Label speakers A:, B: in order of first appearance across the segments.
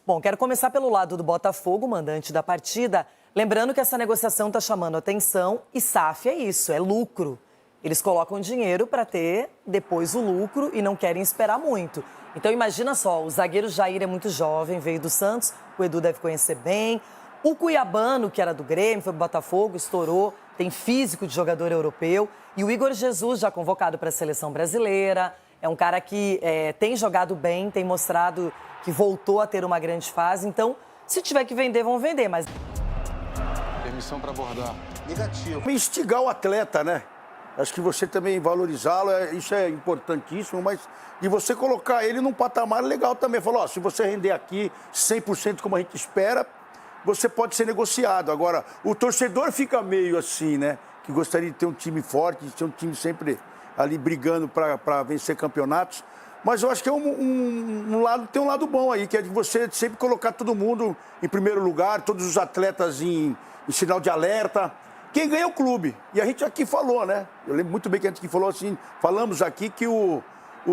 A: Bom, quero começar pelo lado do Botafogo, mandante da partida. Lembrando que essa negociação está chamando atenção e SAF é isso, é lucro. Eles colocam dinheiro para ter depois o lucro e não querem esperar muito. Então imagina só, o zagueiro Jair é muito jovem, veio do Santos, o Edu deve conhecer bem. O Cuiabano, que era do Grêmio, foi pro Botafogo, estourou, tem físico de jogador europeu. E o Igor Jesus, já convocado para a seleção brasileira, é um cara que tem jogado bem, tem mostrado que voltou a ter uma grande fase. Então, se tiver que vender, vão vender, mas...
B: Permissão para abordar. Negativo.
C: Instigar o atleta, né? Acho que você também valorizá-lo, isso é importantíssimo, mas de você colocar ele num patamar legal também. Falou, ó, se você render aqui 100% como a gente espera, você pode ser negociado. Agora, o torcedor fica meio assim, né? Que gostaria de ter um time forte, de ter um time sempre ali brigando para vencer campeonatos. Mas eu acho que é tem um lado bom aí, que é de você sempre colocar todo mundo em primeiro lugar, todos os atletas em sinal de alerta. Quem ganha é o clube. E a gente aqui falou, né? Eu lembro muito bem que a gente aqui falou assim, falamos aqui que o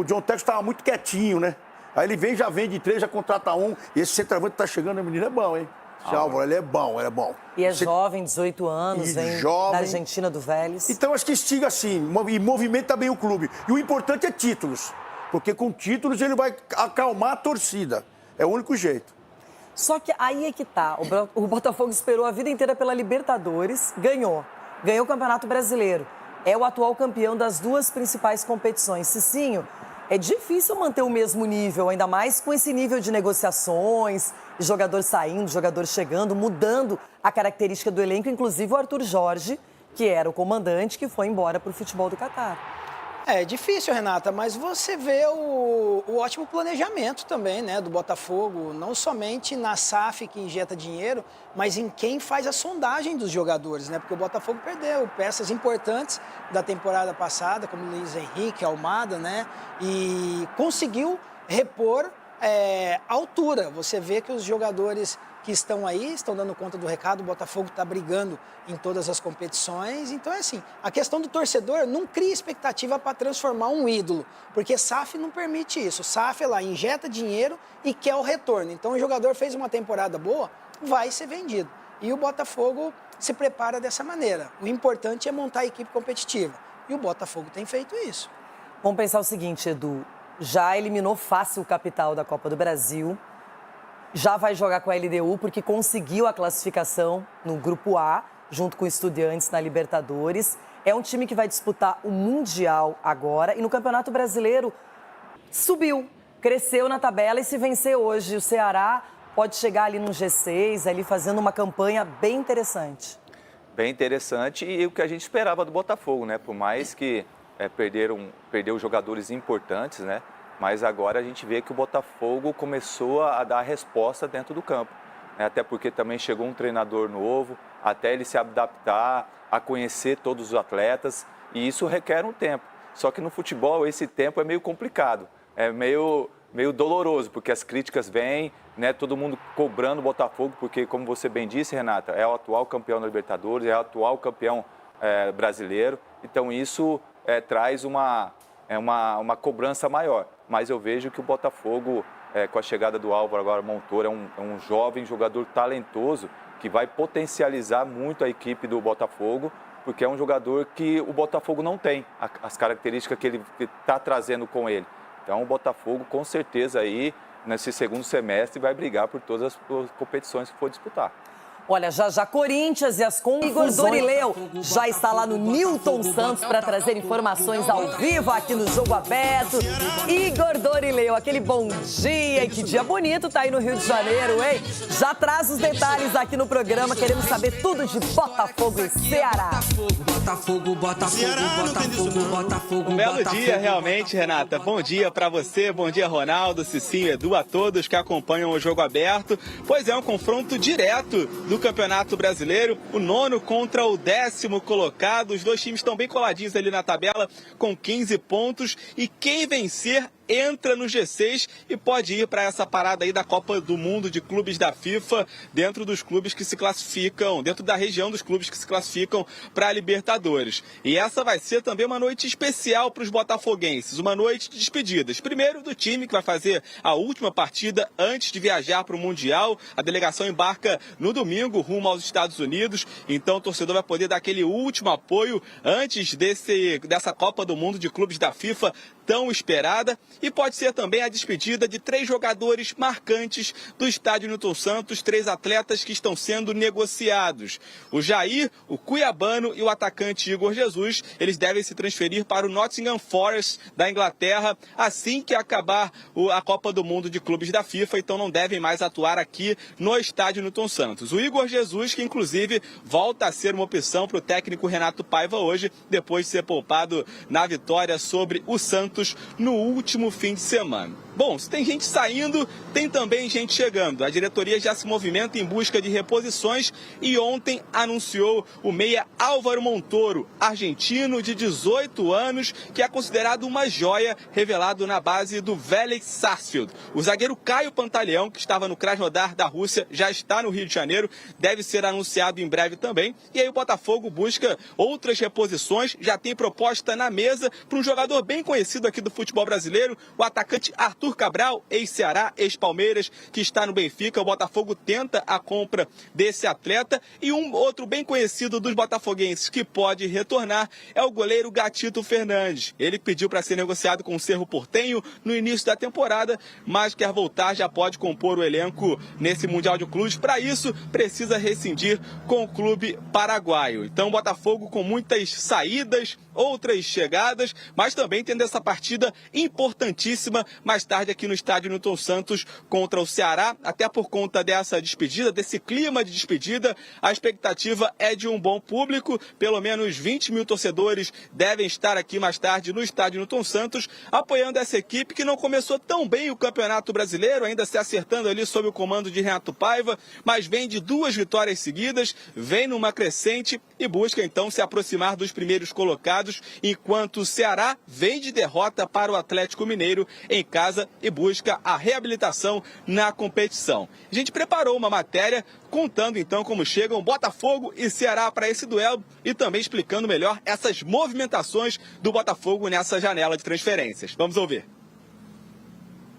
C: John Textor estava muito quietinho, né? Aí ele vem, já vende 3, já contrata um. E esse centroavante que tá chegando, o menino é bom, hein? Esse Álvaro, ele é bom, ele é bom.
A: E é jovem, 18 anos, vem da Argentina, do Vélez.
C: Então acho que instiga assim, e movimenta bem o clube. E o importante é títulos. Porque com títulos ele vai acalmar a torcida. É o único jeito.
A: Só que aí é que tá. O Botafogo esperou a vida inteira pela Libertadores, ganhou. Ganhou o Campeonato Brasileiro. É o atual campeão das duas principais competições. Cicinho, é difícil manter o mesmo nível, ainda mais com esse nível de negociações, jogador saindo, jogador chegando, mudando a característica do elenco, inclusive o Arthur Jorge, que era o comandante, que foi embora para o futebol do Catar.
D: É difícil, Renata, mas você vê o ótimo planejamento também, né, do Botafogo, não somente na SAF que injeta dinheiro, mas em quem faz a sondagem dos jogadores, né, porque o Botafogo perdeu peças importantes da temporada passada, como Luiz Henrique, Almada, né, e conseguiu repor a altura. Você vê que os jogadores que estão aí, estão dando conta do recado, o Botafogo está brigando em todas as competições. Então é assim, a questão do torcedor não cria expectativa para transformar um ídolo, porque SAF não permite isso. SAF, ela injeta dinheiro e quer o retorno. Então o jogador fez uma temporada boa, vai ser vendido. E o Botafogo se prepara dessa maneira. O importante é montar a equipe competitiva. E o Botafogo tem feito isso.
A: Vamos pensar o seguinte, Edu, já eliminou fácil o capital da Copa do Brasil, já vai jogar com a LDU porque conseguiu a classificação no Grupo A, junto com o Estudiantes na Libertadores. É um time que vai disputar o Mundial agora e no Campeonato Brasileiro subiu, cresceu na tabela e se vencer hoje o Ceará pode chegar ali no G6, ali fazendo uma campanha bem interessante.
E: Bem interessante e o que a gente esperava do Botafogo, né? Por mais que perdeu jogadores importantes, né? Mas agora a gente vê que o Botafogo começou a dar a resposta dentro do campo. Né? Até porque também chegou um treinador novo, até ele se adaptar, a conhecer todos os atletas. E isso requer um tempo. Só que no futebol esse tempo é meio complicado, é meio doloroso, porque as críticas vêm, né? Todo mundo cobrando o Botafogo, porque como você bem disse, Renata, é o atual campeão da Libertadores, é o atual campeão brasileiro. Então isso traz uma cobrança maior. Mas eu vejo que o Botafogo, com a chegada do Álvaro agora Montoura, é um jovem jogador talentoso que vai potencializar muito a equipe do Botafogo, porque é um jogador que o Botafogo não tem, as características que ele está trazendo com ele. Então o Botafogo, com certeza, aí, nesse segundo semestre, vai brigar por todas as competições que for disputar.
A: Olha, já Corinthians e as confusões. Igor Dorileu já está lá no Newton Santos para trazer informações ao vivo aqui no Jogo Aberto. Igor Dorileu, aquele bom dia, e que dia bonito tá aí no Rio de Janeiro, hein? Já traz os detalhes aqui no programa, queremos saber tudo de Botafogo e Ceará.
F: Botafogo. Um belo dia, realmente, Renata. Bom dia para você, bom dia, Ronaldo, Cicinho, Edu, a todos que acompanham o Jogo Aberto. Pois é, um confronto direto do Campeonato Brasileiro, o 9º contra o 10º colocado. Os dois times estão bem coladinhos ali na tabela, com 15 pontos. E quem vencer entra no G6 e pode ir para essa parada aí da Copa do Mundo de clubes da FIFA, dentro dos clubes que se classificam, dentro da região dos clubes que se classificam para a Libertadores. E essa vai ser também uma noite especial para os botafoguenses, uma noite de despedidas. Primeiro do time que vai fazer a última partida antes de viajar para o Mundial. A delegação embarca no domingo rumo aos Estados Unidos, então o torcedor vai poder dar aquele último apoio antes dessa Copa do Mundo de clubes da FIFA tão esperada, e pode ser também a despedida de 3 jogadores marcantes do estádio Newton Santos, 3 atletas que estão sendo negociados. O Jair, o cuiabano e o atacante Igor Jesus, eles devem se transferir para o Nottingham Forest da Inglaterra assim que acabar a Copa do Mundo de clubes da FIFA, então não devem mais atuar aqui no estádio Newton Santos. O Igor Jesus, que inclusive volta a ser uma opção para o técnico Renato Paiva hoje, depois de ser poupado na vitória sobre o Santos no último fim de semana. Bom, se tem gente saindo, tem também gente chegando. A diretoria já se movimenta em busca de reposições e ontem anunciou o meia Álvaro Montoro, argentino de 18 anos, que é considerado uma joia, revelado na base do Vélez Sarsfield. O zagueiro Caio Pantaleão, que estava no Krasnodar da Rússia, já está no Rio de Janeiro, deve ser anunciado em breve também. E aí o Botafogo busca outras reposições, já tem proposta na mesa para um jogador bem conhecido aqui do futebol brasileiro, o atacante Arthur Cabral, ex-Ceará, ex-Palmeiras, que está no Benfica. O Botafogo tenta a compra desse atleta. E um outro bem conhecido dos botafoguenses que pode retornar é o goleiro Gatito Fernandes. Ele pediu para ser negociado com o Cerro Porteño no início da temporada, mas quer voltar, já pode compor o elenco nesse Mundial de Clubes. Para isso, precisa rescindir com o clube paraguaio. Então, o Botafogo com muitas saídas, outras chegadas, mas também tendo essa partida importantíssima mais tarde aqui no estádio Newton Santos contra o Ceará. Até por conta dessa despedida, desse clima de despedida, a expectativa é de um bom público. Pelo menos 20 mil torcedores devem estar aqui mais tarde no estádio Newton Santos, apoiando essa equipe que não começou tão bem o Campeonato Brasileiro, ainda se acertando ali sob o comando de Renato Paiva, mas vem de 2 vitórias seguidas, vem numa crescente e busca então se aproximar dos primeiros colocados, enquanto o Ceará vem de derrota para o Atlético Mineiro em casa e busca a reabilitação na competição. A gente preparou uma matéria contando então como chegam Botafogo e Ceará para esse duelo e também explicando melhor essas movimentações do Botafogo nessa janela de transferências. Vamos ouvir.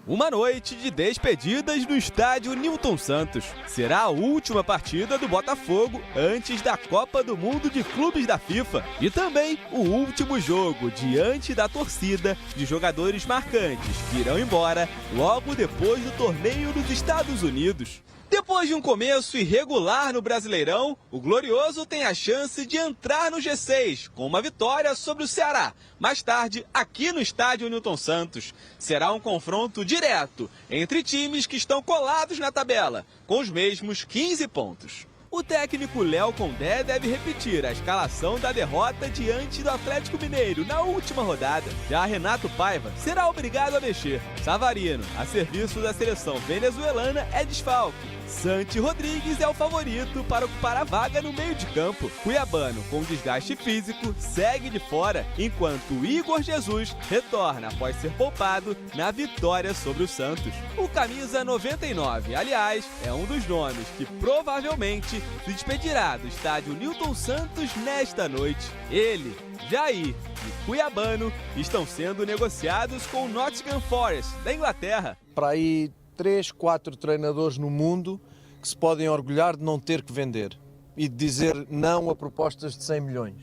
G: Uma noite de despedidas no estádio Newton Santos. Será a última partida do Botafogo antes da Copa do Mundo de Clubes da FIFA. E também o último jogo diante da torcida de jogadores marcantes que irão embora logo depois do torneio dos Estados Unidos. Depois de um começo irregular no Brasileirão, o Glorioso tem a chance de entrar no G6 com uma vitória sobre o Ceará. Mais tarde, aqui no estádio Newton Santos, será um confronto direto entre times que estão colados na tabela, com os mesmos 15 pontos. O técnico Léo Condé deve repetir a escalação da derrota diante do Atlético Mineiro na última rodada. Já Renato Paiva será obrigado a mexer. Savarino, a serviço da seleção venezuelana, é desfalque. Santi Rodrigues é o favorito para ocupar a vaga no meio de campo. Cuiabano, com desgaste físico, segue de fora, enquanto Igor Jesus retorna após ser poupado na vitória sobre o Santos. O camisa 99, aliás, é um dos nomes que provavelmente se despedirá do estádio Newton Santos nesta noite. Ele, Jair e Cuiabano estão sendo negociados com o Nottingham Forest, da Inglaterra.
H: Para aí 3, 4 treinadores no mundo que se podem orgulhar de não ter que vender e de dizer não a propostas de 100 milhões.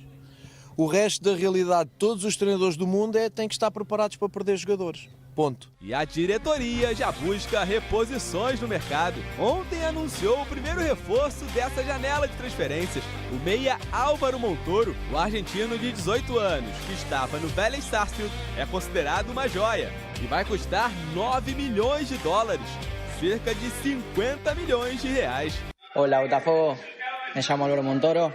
H: O resto da realidade, todos os treinadores do mundo têm que estar preparados para perder jogadores. Ponto.
G: E a diretoria já busca reposições no mercado. Ontem anunciou o primeiro reforço dessa janela de transferências. O meia Álvaro Montoro, o argentino de 18 anos, que estava no Vélez Sarsfield, é considerado uma joia e vai custar 9 milhões de dólares, cerca de 50 milhões de reais.
I: Olá, Botafogo. Me chamo Álvaro Montoro.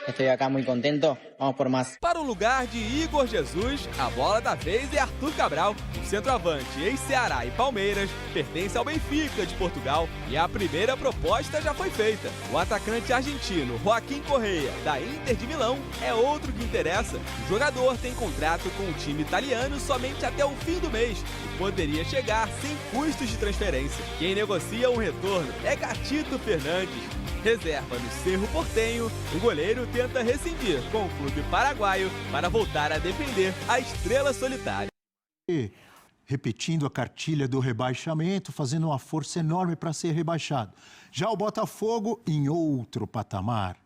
I: Estoy acá muy contento Vamos por más.
G: Para o lugar de Igor Jesus, a bola da vez é Arthur Cabral. O centroavante ex-Ceará e Palmeiras pertence ao Benfica de Portugal e a primeira proposta já foi feita. O atacante argentino Joaquim Correa, da Inter de Milão, é outro que interessa. O jogador tem contrato com o time italiano somente até o fim do mês e poderia chegar sem custos de transferência. Quem negocia um retorno é Gatito Fernandes. Reserva no Cerro Porteño, o goleiro tenta rescindir com o clube paraguaio para voltar a defender a estrela solitária.
J: Repetindo a cartilha do rebaixamento, fazendo uma força enorme para ser rebaixado. Já o Botafogo, em outro patamar,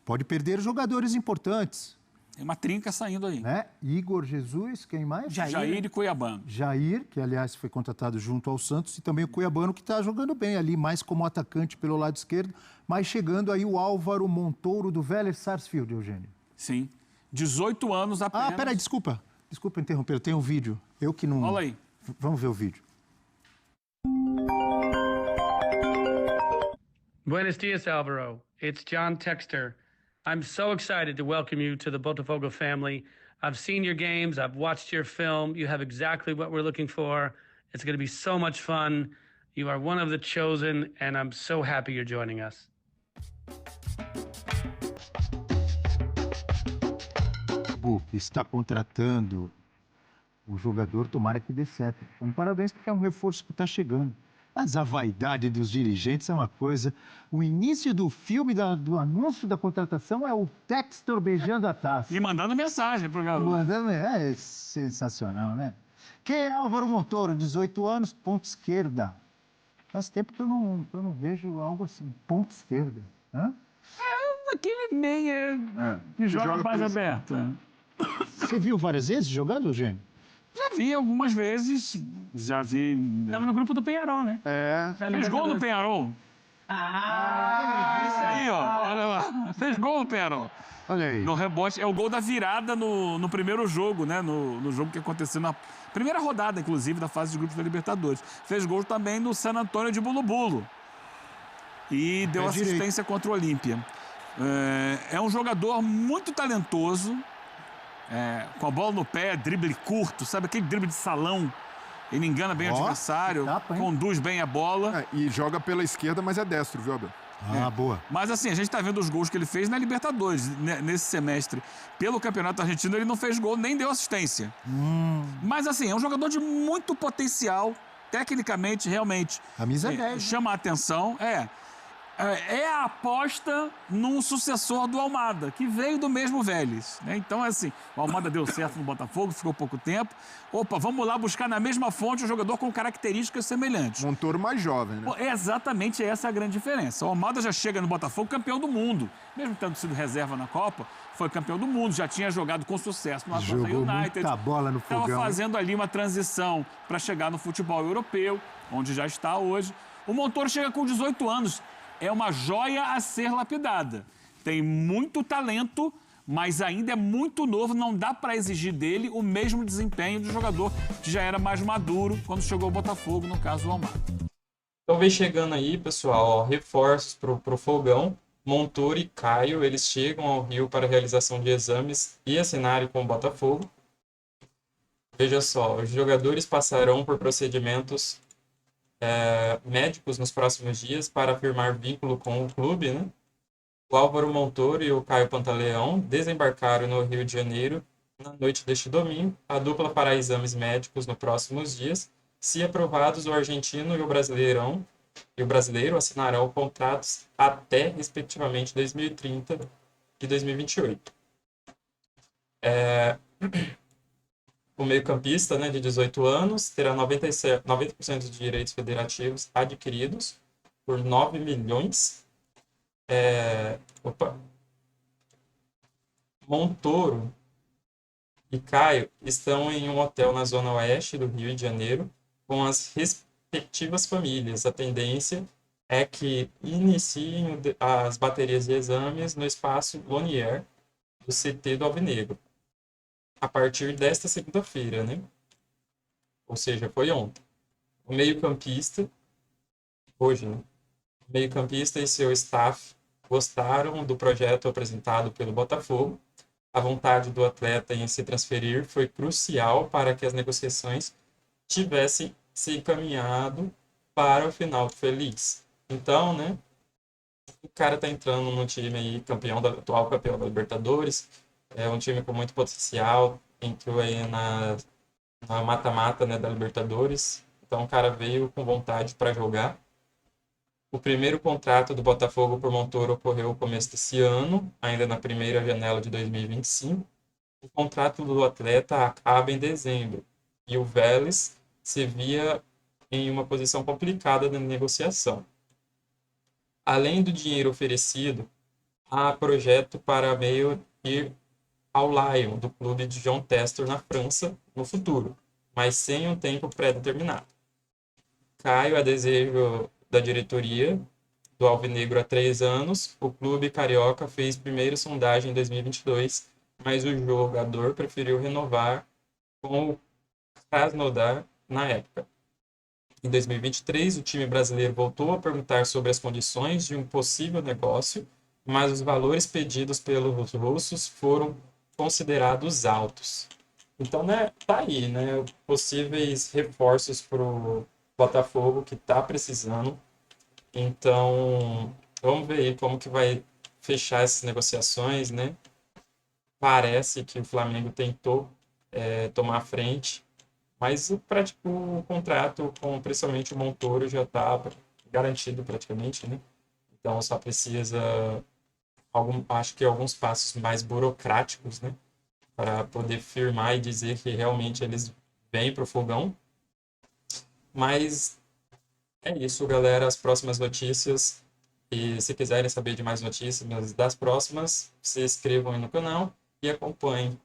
J: pode perder jogadores importantes.
K: Tem uma trinca saindo aí.
J: Né? Igor Jesus, quem mais?
K: Jair e Cuiabano.
J: Jair, que aliás foi contratado junto ao Santos, e também o Cuiabano, que está jogando bem ali, mais como atacante pelo lado esquerdo, mas chegando aí o Álvaro Montouro do Vélez Sarsfield, Eugênio.
K: Sim. 18 anos apenas.
J: Ah, peraí, desculpa interromper, tem um vídeo. Eu que não...
K: Olha aí.
J: Vamos ver o vídeo.
L: Buenos dias, Álvaro. It's John Texter. I'm so excited to welcome you to the Botafogo family. I've seen your games. I've watched your film. You have exactly what we're looking for. It's going to be so much fun. You are one of the chosen, and I'm so happy you're joining us.
J: Está contratando o jogador, tomara que dê certo. Parabéns, porque é um reforço que está chegando. Mas a vaidade dos dirigentes é uma coisa. O início do filme, do anúncio da contratação, é o Textor beijando a taça.
K: E mandando mensagem pro garoto.
J: É sensacional, né? Quem é Álvaro Montouro, 18 anos, ponta esquerda. Faz tempo que eu não vejo algo assim, ponta esquerda. Hã?
K: Aquele meia que joga mais aberto.
J: Você viu várias vezes jogando, Eugênio?
K: Já vi algumas vezes. Já vi. Estava no grupo do Penharol, né? Fez gol no Penharol. Isso aí, ó. Olha lá. Fez gol no Penharol.
J: Olha aí.
K: No rebote. É o gol da virada no primeiro jogo, né? No jogo que aconteceu na primeira rodada, inclusive, da fase de grupos da Libertadores. Fez gol também no San Antônio de Bulu-Bulu. E deu assistência contra o Olímpia. É um jogador muito talentoso. Com a bola no pé, drible curto, sabe aquele drible de salão? Ele engana bem o adversário, conduz bem a bola.
B: E joga pela esquerda, mas é destro, viu, Abel?
J: Boa.
K: Mas assim, a gente tá vendo os gols que ele fez na Libertadores, nesse semestre. Pelo Campeonato Argentino, ele não fez gol, nem deu assistência. Mas assim, é um jogador de muito potencial, tecnicamente, realmente.
J: Camisa 10.
K: Chama a atenção, é a aposta num sucessor do Almada, que veio do mesmo Vélez, né? Então, assim, o Almada deu certo no Botafogo, ficou pouco tempo. Opa, vamos lá buscar na mesma fonte um jogador com características semelhantes.
B: Montouro mais jovem, né?
K: Exatamente essa é a grande diferença. O Almada já chega no Botafogo campeão do mundo. Mesmo tendo sido reserva na Copa, foi campeão do mundo, já tinha jogado com sucesso no Atlanta United.
J: Muita bola no fogão.
K: Estava fazendo ali uma transição para chegar no futebol europeu, onde já está hoje. O Montouro chega com 18 anos. É uma joia a ser lapidada. Tem muito talento, mas ainda é muito novo. Não dá para exigir dele o mesmo desempenho do jogador que já era mais maduro quando chegou ao Botafogo, no caso do Almada.
M: Então vem chegando aí, pessoal, reforços pro Fogão. Montouro e Caio, eles chegam ao Rio para a realização de exames e assinarem com o Botafogo. Veja só, os jogadores passarão por procedimentos médicos nos próximos dias para afirmar vínculo com o clube, né? O Álvaro Montouro e o Caio Pantaleão desembarcaram no Rio de Janeiro na noite deste domingo. A dupla fará exames médicos nos próximos dias. Se aprovados, o argentino e o brasileiro assinarão contratos até, respectivamente, 2030 e 2028. O meio-campista, né, de 18 anos, terá 90% de direitos federativos adquiridos por 9 milhões. Montouro e Caio estão em um hotel na zona oeste do Rio de Janeiro com as respectivas famílias. A tendência é que iniciem as baterias de exames no espaço Lonier do CT do Alvinegro, a partir desta segunda-feira, né? Ou seja, foi ontem. O meio-campista, hoje, né? O meio-campista e seu staff gostaram do projeto apresentado pelo Botafogo A vontade do atleta em se transferir foi crucial para que as negociações tivessem se encaminhado para o final feliz. Então, né, o cara tá entrando no time aí, atual campeão da Libertadores, é um time com muito potencial, entrou aí na mata-mata, né, da Libertadores, então o cara veio com vontade para jogar. O primeiro contrato do Botafogo por Montoro ocorreu no começo desse ano, ainda na primeira janela de 2025. O contrato do atleta acaba em dezembro e o Vélez se via em uma posição complicada na negociação. Além do dinheiro oferecido, há projeto para meio ir ao Lyon, do clube de John Textor na França, no futuro, mas sem um tempo pré-determinado. Caio, a desejo da diretoria do Alvinegro há 3 anos, o clube carioca fez primeira sondagem em 2022, mas o jogador preferiu renovar com o Krasnodar na época. Em 2023, o time brasileiro voltou a perguntar sobre as condições de um possível negócio, mas os valores pedidos pelos russos foram considerados altos. Então, né, tá aí, né, possíveis reforços para o Botafogo que está precisando. Então, vamos ver aí como que vai fechar essas negociações, né? Parece que o Flamengo tentou tomar a frente, mas o contrato com principalmente o Montoro já está garantido praticamente, né? Então só precisa, acho que alguns passos mais burocráticos, né? Para poder firmar e dizer que realmente eles vêm para o fogão. Mas é isso, galera. As próximas notícias. E se quiserem saber de mais notícias das próximas, se inscrevam aí no canal e acompanhem.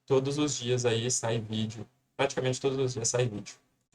M: Todos os dias aí sai vídeo. Praticamente todos os dias sai vídeo.